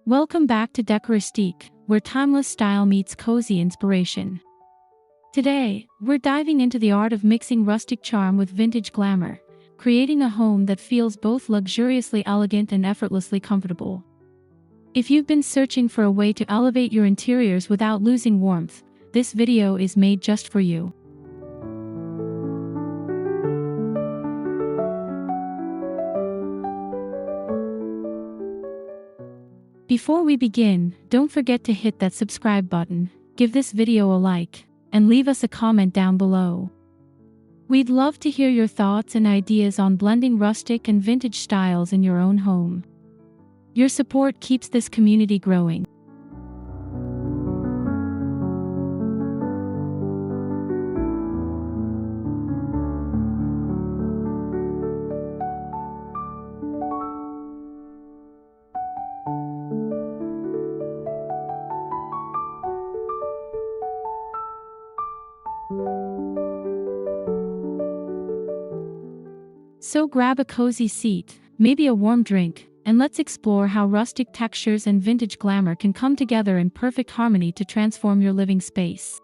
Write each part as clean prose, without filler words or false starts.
Welcome back to Decoristique, where timeless style meets cozy inspiration. Today, we're diving into the art of mixing rustic charm with vintage glamour, creating a home that feels both luxuriously elegant and effortlessly comfortable. If you've been searching for a way to elevate your interiors without losing warmth, this video is made just for you. Before we begin, don't forget to hit that subscribe button, give this video a like, and leave us a comment down below. We'd love to hear your thoughts and ideas on blending rustic and vintage styles in your own home. Your support keeps this community growing. So grab a cozy seat, maybe a warm drink, and let's explore how rustic textures and vintage glamour can come together in perfect harmony to transform your living space.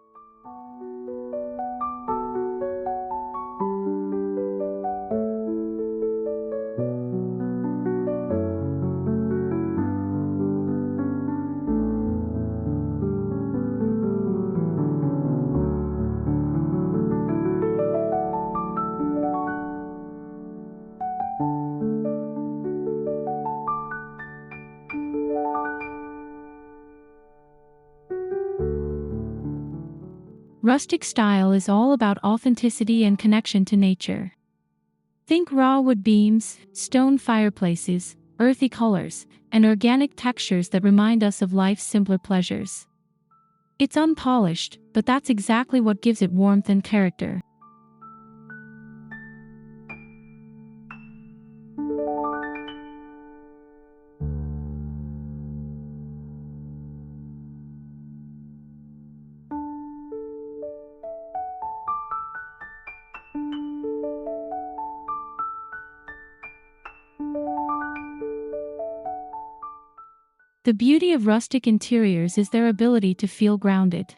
Rustic style is all about authenticity and connection to nature. Think raw wood beams, stone fireplaces, earthy colors, and organic textures that remind us of life's simpler pleasures. It's unpolished, but that's exactly what gives it warmth and character. The beauty of rustic interiors is their ability to feel grounded.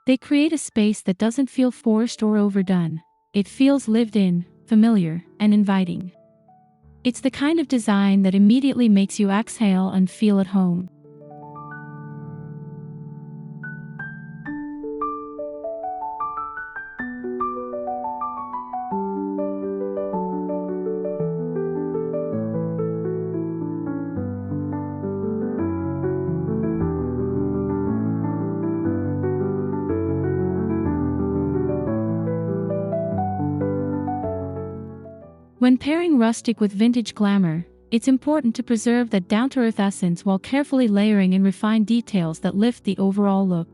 They create a space that doesn't feel forced or overdone. It feels lived in, familiar, and inviting. It's the kind of design that immediately makes you exhale and feel at home. When pairing rustic with vintage glamour, it's important to preserve that down-to-earth essence while carefully layering in refined details that lift the overall look.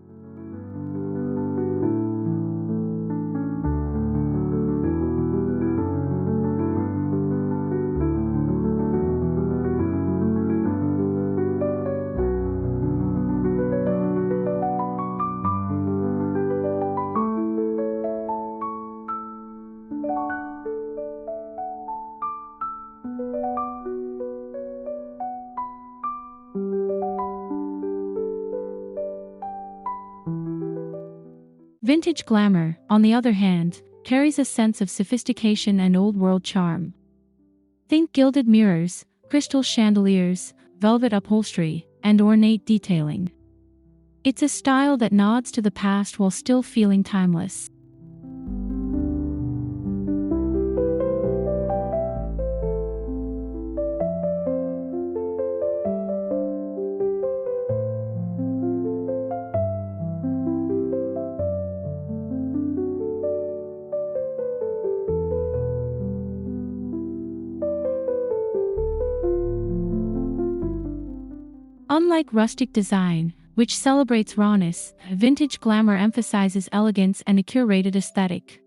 Vintage glamour, on the other hand, carries a sense of sophistication and old-world charm. Think gilded mirrors, crystal chandeliers, velvet upholstery, and ornate detailing. It's a style that nods to the past while still feeling timeless. Unlike rustic design, which celebrates rawness, vintage glamour emphasizes elegance and a curated aesthetic.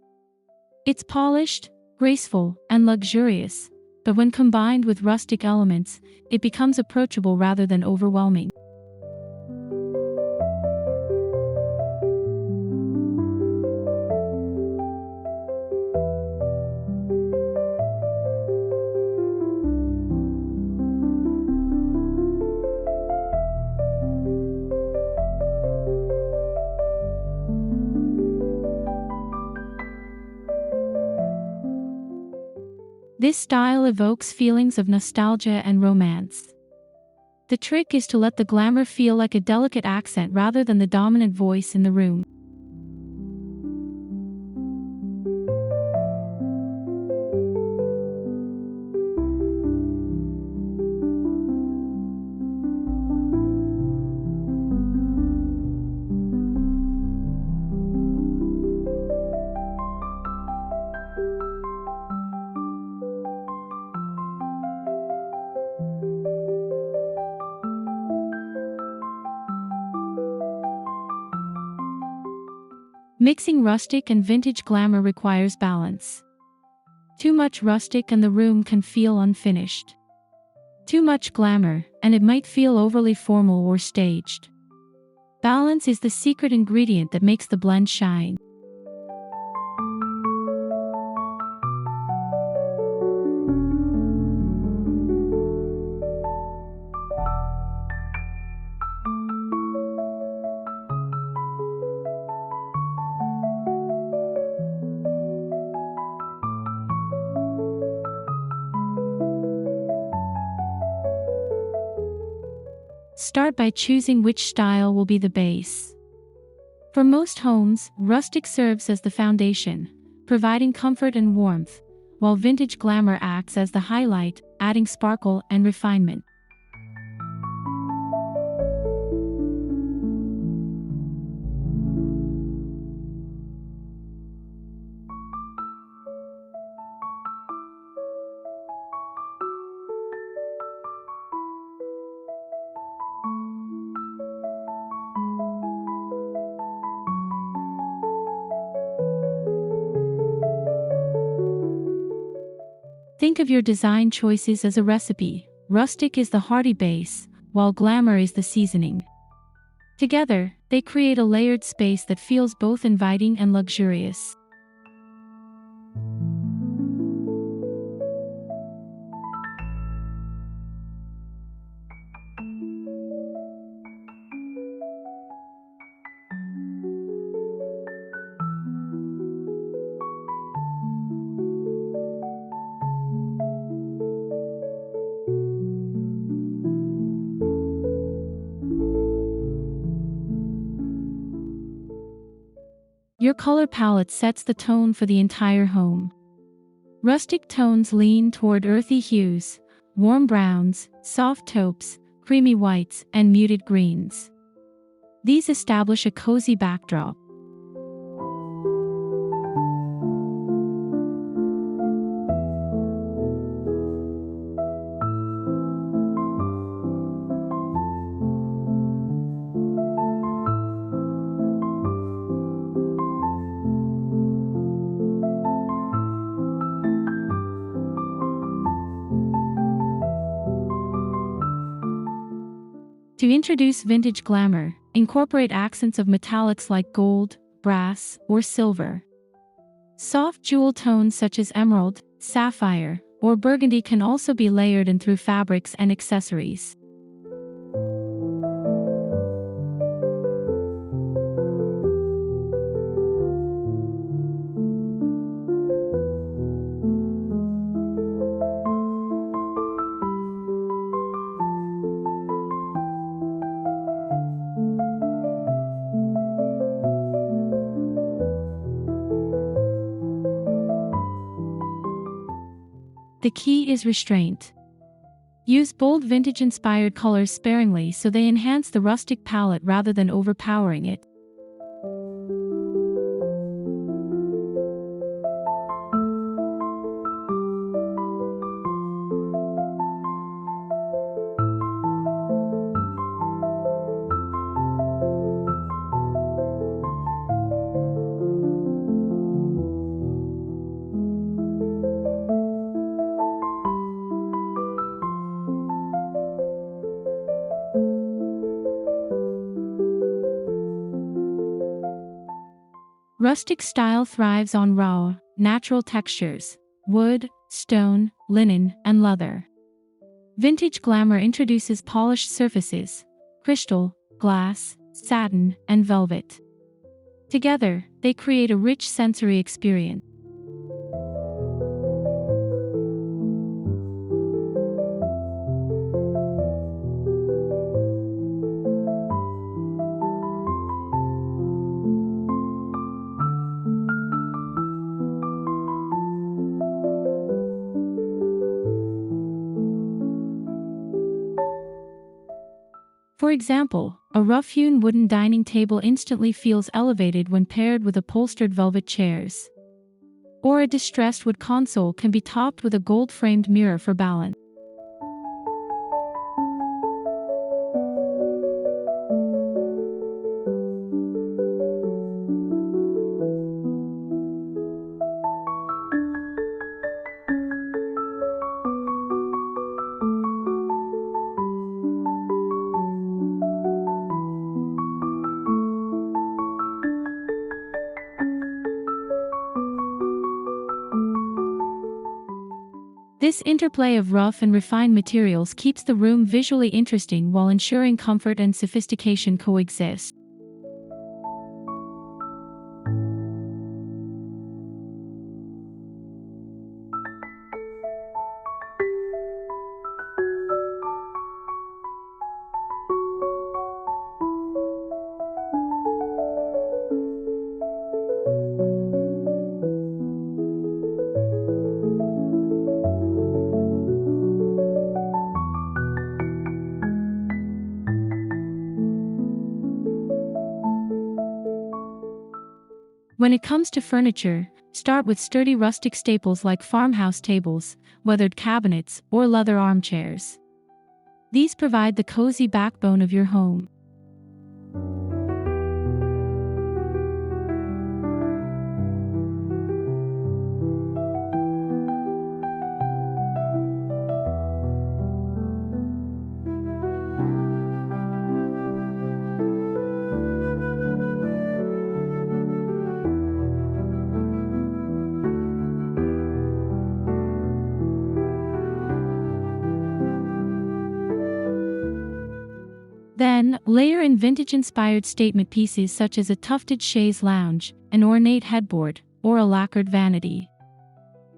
It's polished, graceful, and luxurious, but when combined with rustic elements, it becomes approachable rather than overwhelming. This style evokes feelings of nostalgia and romance. The trick is to let the glamour feel like a delicate accent rather than the dominant voice in the room. Mixing rustic and vintage glamour requires balance. Too much rustic and the room can feel unfinished. Too much glamour, and it might feel overly formal or staged. Balance is the secret ingredient that makes the blend shine. Start by choosing which style will be the base. For most homes, rustic serves as the foundation, providing comfort and warmth, while vintage glamour acts as the highlight, adding sparkle and refinement. Think of your design choices as a recipe. Rustic is the hearty base, while glamour is the seasoning. Together, they create a layered space that feels both inviting and luxurious. Your color palette sets the tone for the entire home. Rustic tones lean toward earthy hues, warm browns, soft taupes, creamy whites, and muted greens. These establish a cozy backdrop. To introduce vintage glamour, incorporate accents of metallics like gold, brass, or silver. Soft jewel tones such as emerald, sapphire, or burgundy can also be layered in through fabrics and accessories. The key is restraint. Use bold vintage-inspired colors sparingly so they enhance the rustic palette rather than overpowering it. Rustic style thrives on raw, natural textures: wood, stone, linen, and leather. Vintage glamour introduces polished surfaces: crystal, glass, satin, and velvet. Together, they create a rich sensory experience. For example, a rough-hewn wooden dining table instantly feels elevated when paired with upholstered velvet chairs. Or a distressed wood console can be topped with a gold-framed mirror for balance. This interplay of rough and refined materials keeps the room visually interesting while ensuring comfort and sophistication coexist. When it comes to furniture, start with sturdy rustic staples like farmhouse tables, weathered cabinets, or leather armchairs. These provide the cozy backbone of your home. Then, layer in vintage-inspired statement pieces such as a tufted chaise lounge, an ornate headboard, or a lacquered vanity.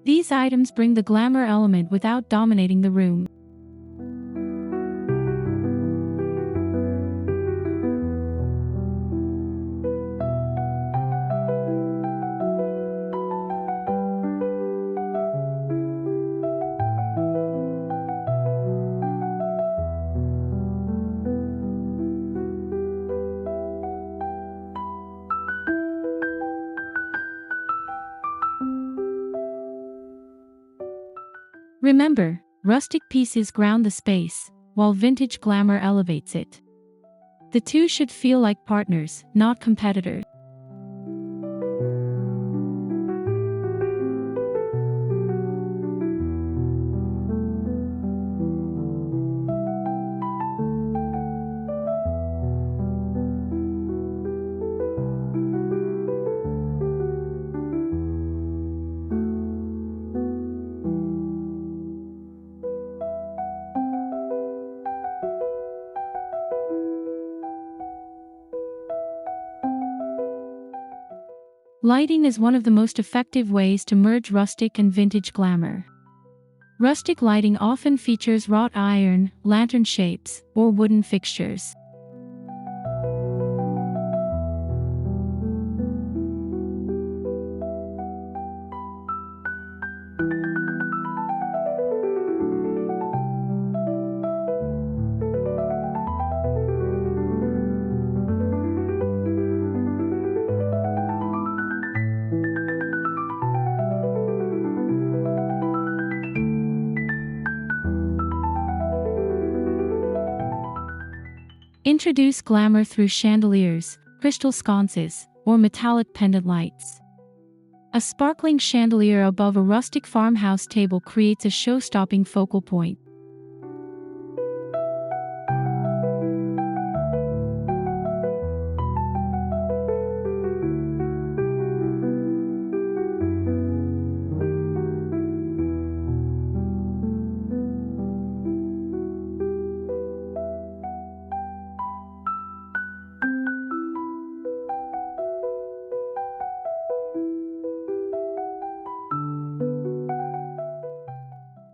These items bring the glamour element without dominating the room. Remember, rustic pieces ground the space, while vintage glamour elevates it. The two should feel like partners, not competitors. Lighting is one of the most effective ways to merge rustic and vintage glamour. Rustic lighting often features wrought iron, lantern shapes, or wooden fixtures. Introduce glamour through chandeliers, crystal sconces, or metallic pendant lights. A sparkling chandelier above a rustic farmhouse table creates a show-stopping focal point.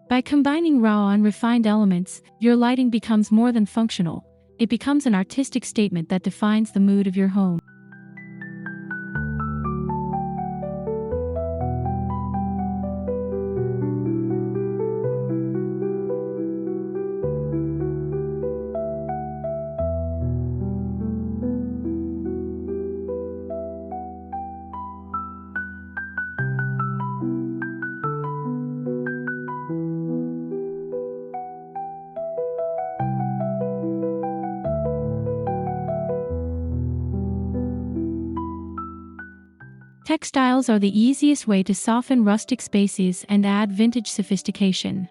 By combining raw and refined elements, your lighting becomes more than functional. It becomes an artistic statement that defines the mood of your home. Textiles are the easiest way to soften rustic spaces and add vintage sophistication.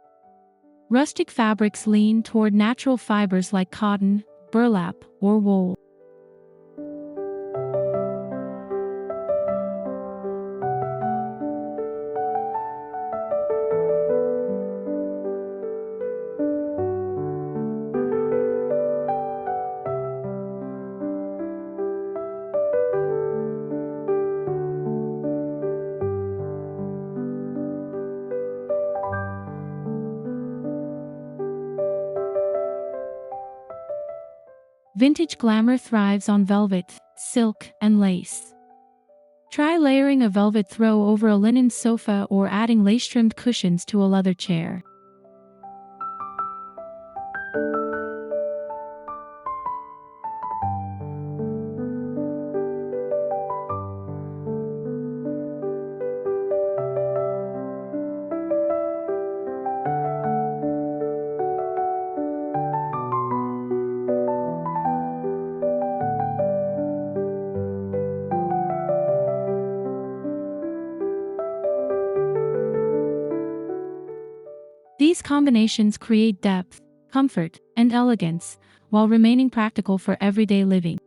Rustic fabrics lean toward natural fibers like cotton, burlap, or wool. Vintage glamour thrives on velvet, silk, and lace. Try layering a velvet throw over a linen sofa or adding lace-trimmed cushions to a leather chair. These combinations create depth, comfort, and elegance, while remaining practical for everyday living.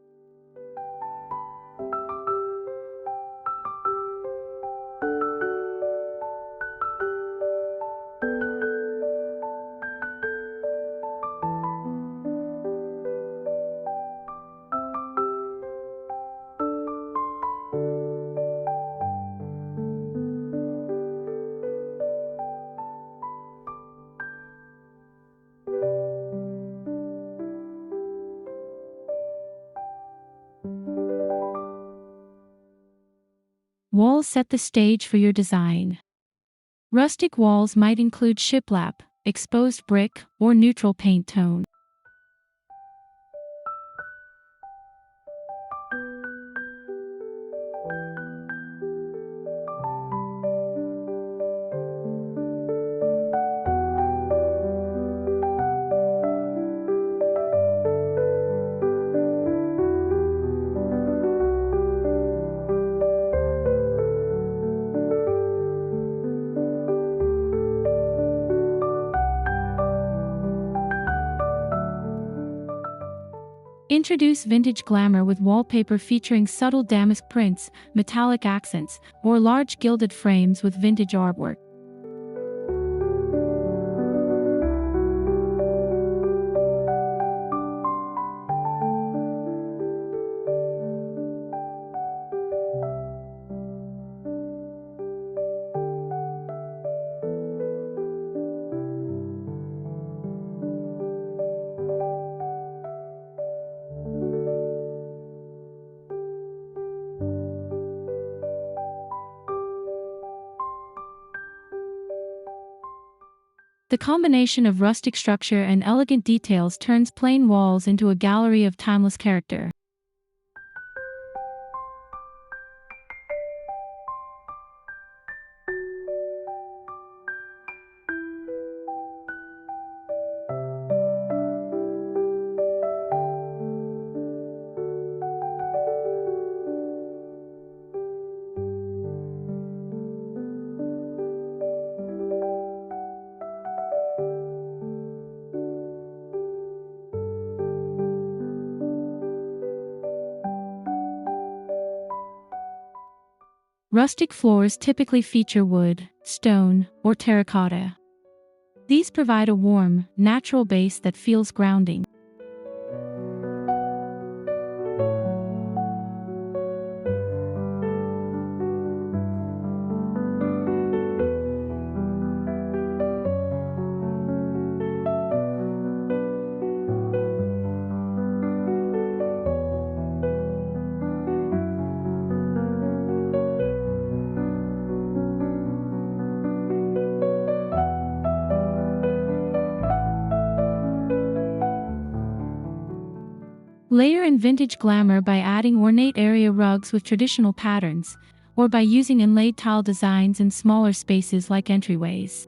Walls set the stage for your design. Rustic walls might include shiplap, exposed brick, or neutral paint tone. Introduce vintage glamour with wallpaper featuring subtle damask prints, metallic accents, or large gilded frames with vintage artwork. The combination of rustic structure and elegant details turns plain walls into a gallery of timeless character. Rustic floors typically feature wood, stone, or terracotta. These provide a warm, natural base that feels grounding. Layer in vintage glamour by adding ornate area rugs with traditional patterns, or by using inlaid tile designs in smaller spaces like entryways.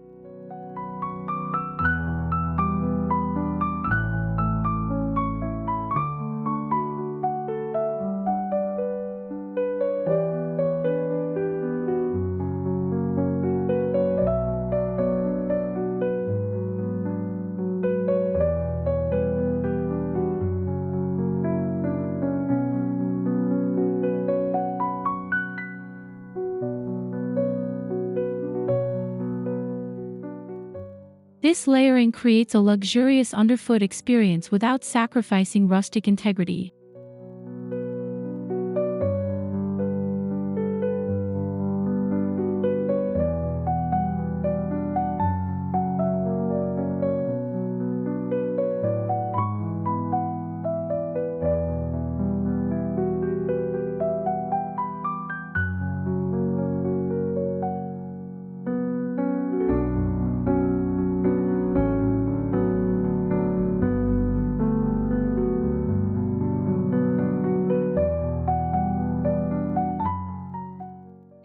This layering creates a luxurious underfoot experience without sacrificing rustic integrity.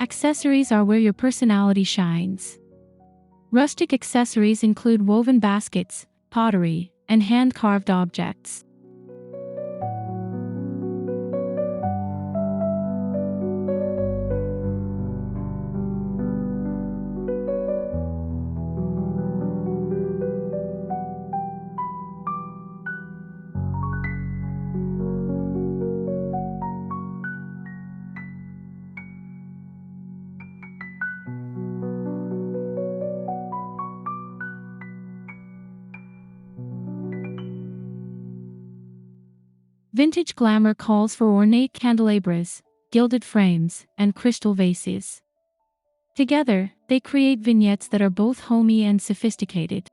Accessories are where your personality shines. Rustic accessories include woven baskets, pottery, and hand-carved objects. Vintage glamour calls for ornate candelabras, gilded frames, and crystal vases. Together, they create vignettes that are both homey and sophisticated.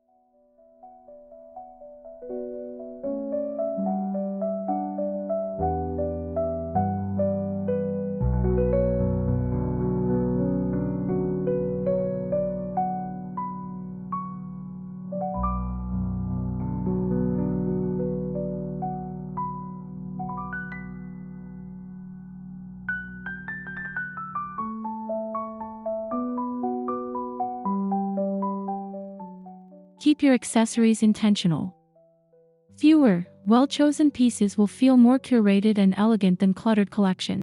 Keep your accessories intentional. Fewer, well-chosen pieces will feel more curated and elegant than cluttered collections.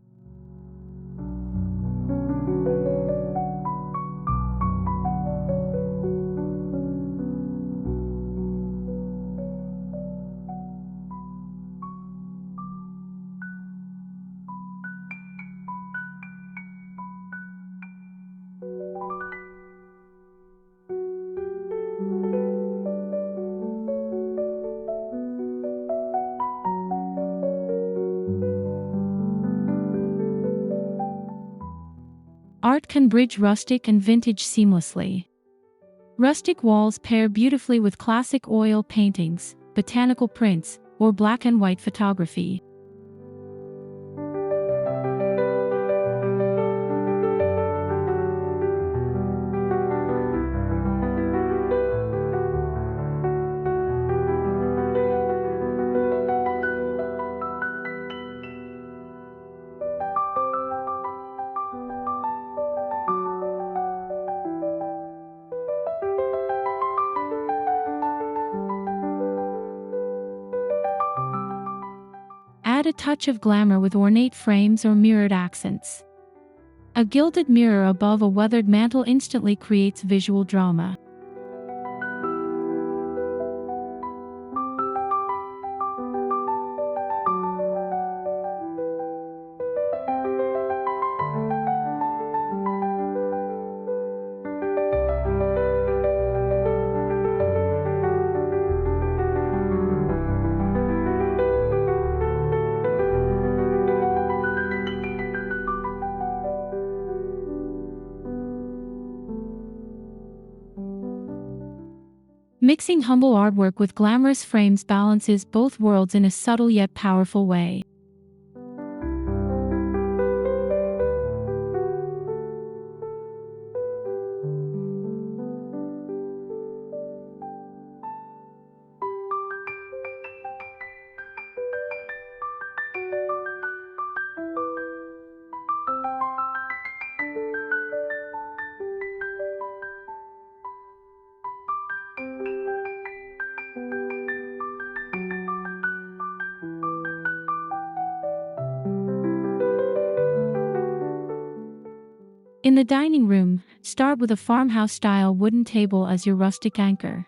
Art can bridge rustic and vintage seamlessly. Rustic walls pair beautifully with classic oil paintings, botanical prints, or black and white photography. Add a touch of glamour with ornate frames or mirrored accents. A gilded mirror above a weathered mantel instantly creates visual drama. Mixing humble artwork with glamorous frames balances both worlds in a subtle yet powerful way. In the dining room, start with a farmhouse-style wooden table as your rustic anchor.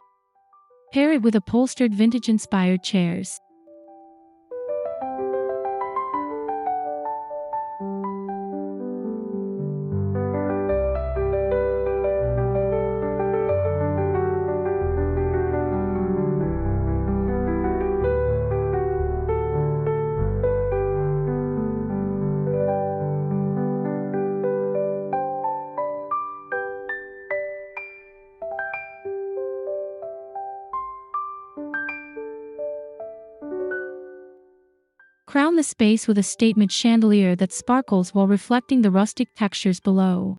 Pair it with upholstered vintage-inspired chairs. Crown the space with a statement chandelier that sparkles while reflecting the rustic textures below.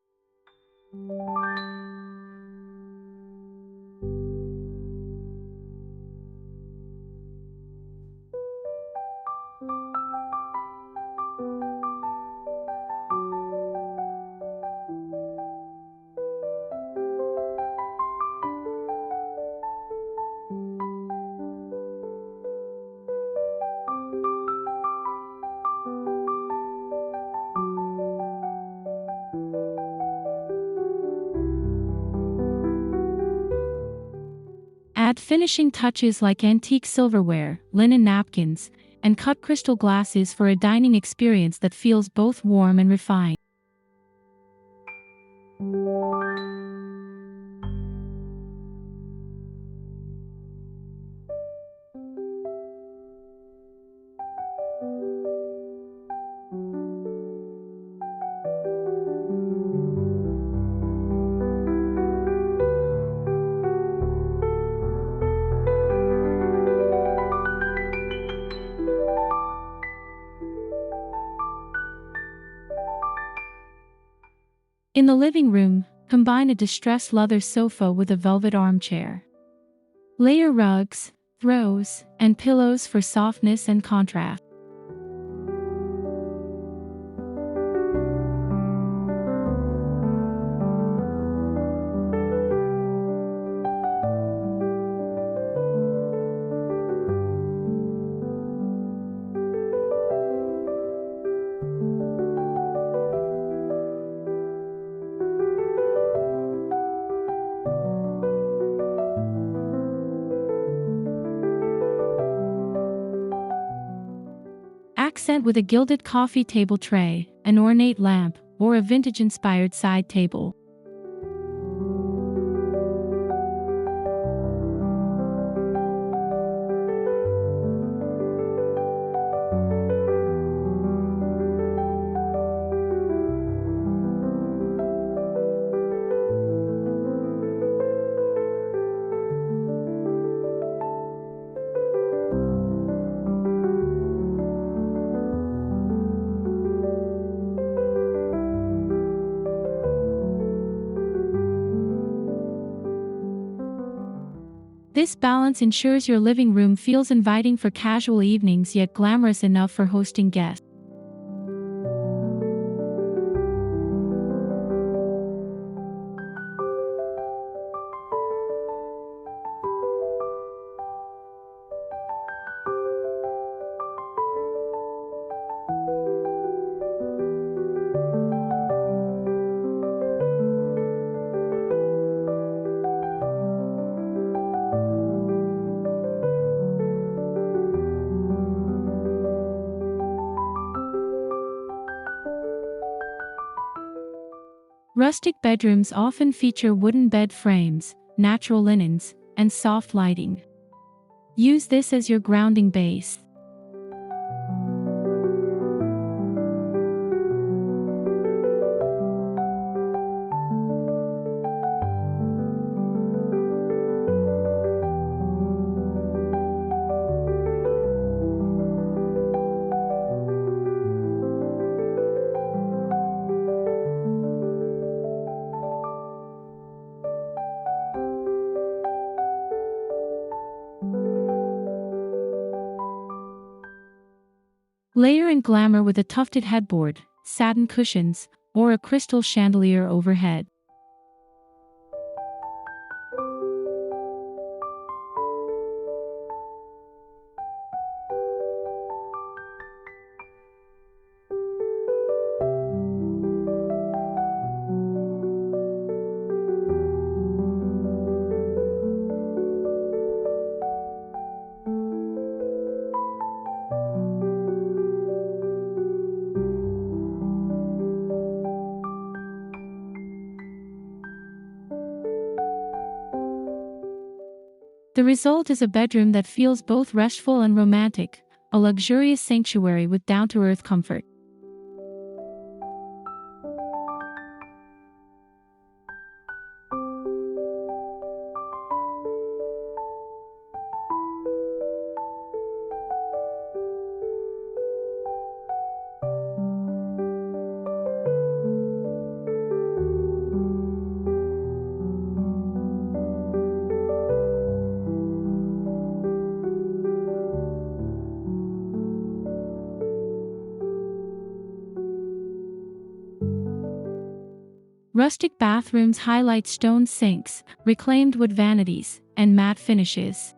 Add finishing touches like antique silverware, linen napkins, and cut crystal glasses for a dining experience that feels both warm and refined. In the living room, combine a distressed leather sofa with a velvet armchair. Layer rugs, throws, and pillows for softness and contrast. Accent with a gilded coffee table tray, an ornate lamp, or a vintage-inspired side table. This balance ensures your living room feels inviting for casual evenings yet glamorous enough for hosting guests. Rustic bedrooms often feature wooden bed frames, natural linens, and soft lighting. Use this as your grounding base. Layer in glamour with a tufted headboard, satin cushions, or a crystal chandelier overhead. The result is a bedroom that feels both restful and romantic, a luxurious sanctuary with down-to-earth comfort. Rustic bathrooms highlight stone sinks, reclaimed wood vanities, and matte finishes.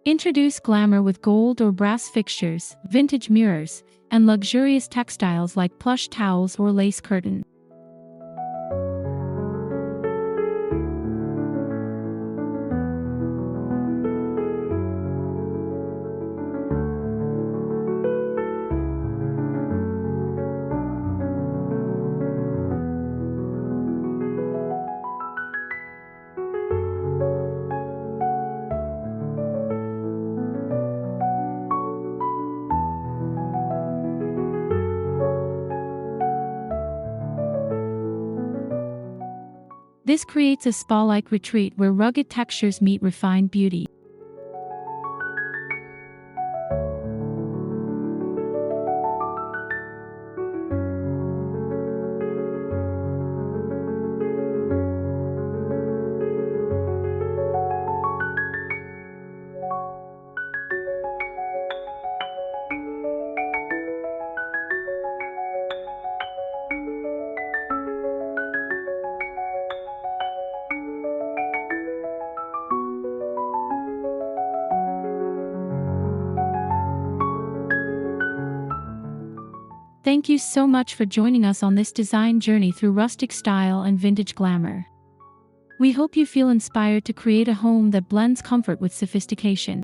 Introduce glamour with gold or brass fixtures, vintage mirrors, and luxurious textiles like plush towels or lace curtain. This creates a spa-like retreat where rugged textures meet refined beauty. Thank you so much for joining us on this design journey through rustic style and vintage glamour. We hope you feel inspired to create a home that blends comfort with sophistication.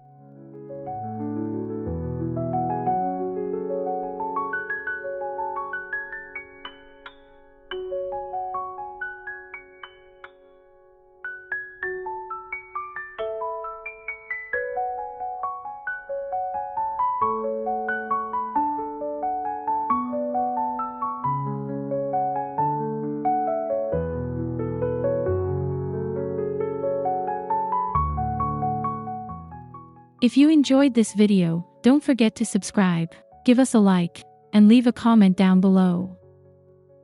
If you enjoyed this video, don't forget to subscribe, give us a like, and leave a comment down below.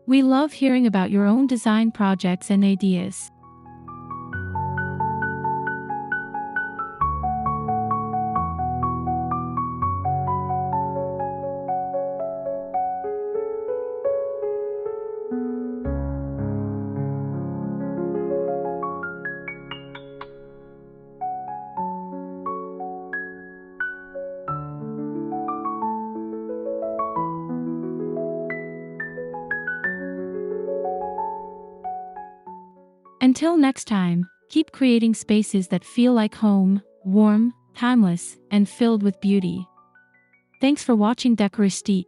We love hearing about your own design projects and ideas. Until next time, keep creating spaces that feel like home, warm, timeless, and filled with beauty. Thanks for watching Decoristique.